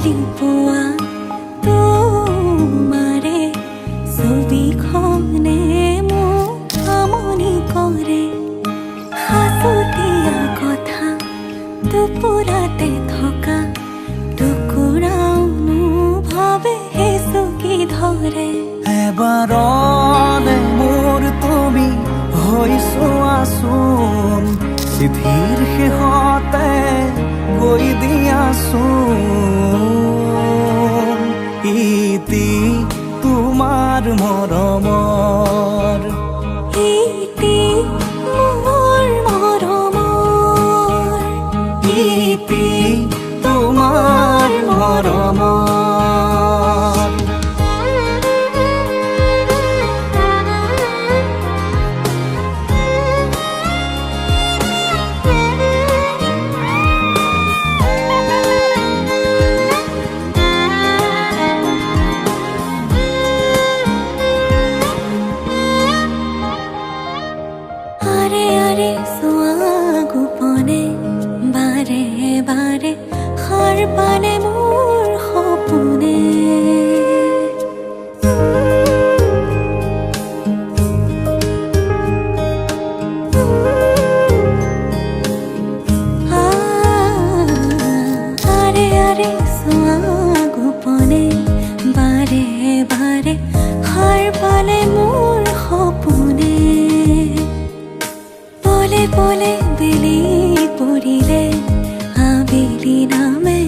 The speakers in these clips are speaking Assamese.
কালি পোৱা তোমাৰে ছবিখনে মোক আমনি কৰে হাঁচতীয়া কথা টোপোলাতে থকা টুকুৰাও ভাবে চুকি ধৰে এবাৰলে মোৰ তুমি হৈ চোৱাচোন চিঠিৰ শেষতে গৈ দিয়াচোন ইতি তোমাৰ মৰমৰ ইতি মোৰ মৰমৰ ইতি তোমাৰ মৰমৰ গোপনে বাৰে বাৰে সাৰ পালে মোৰ সপোনে আৰে আৰে চোৱা গোপনে বাৰে বাৰে সাৰ পালে মোৰ সপোনে পলে পলে বেলি পৰিলে আবেলি নামে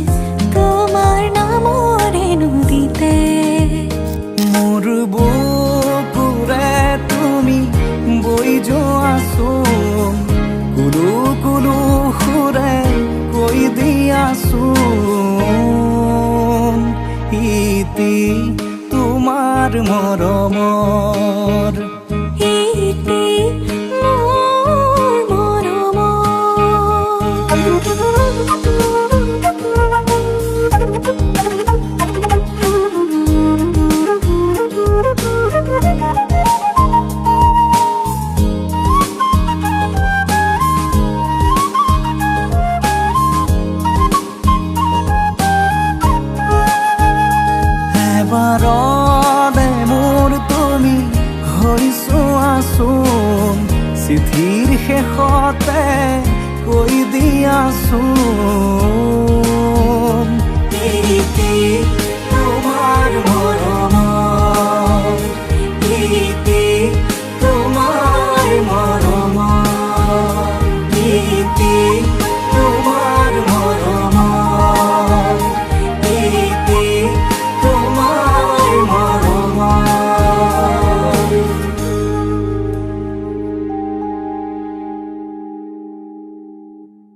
তোমাৰ নামৰে নদীতে মোৰ বুকুৰে তুমি বৈ যোৱাচোন কুলু কুলু সুৰে কৈ দিয়াচোন ইতি তোমাৰ মৰমৰ ইতি এবাৰলে মোৰ তুমি হৈ চোৱাচোন চিঠিৰ শেষতে কৈ দিয়াচোন ইতি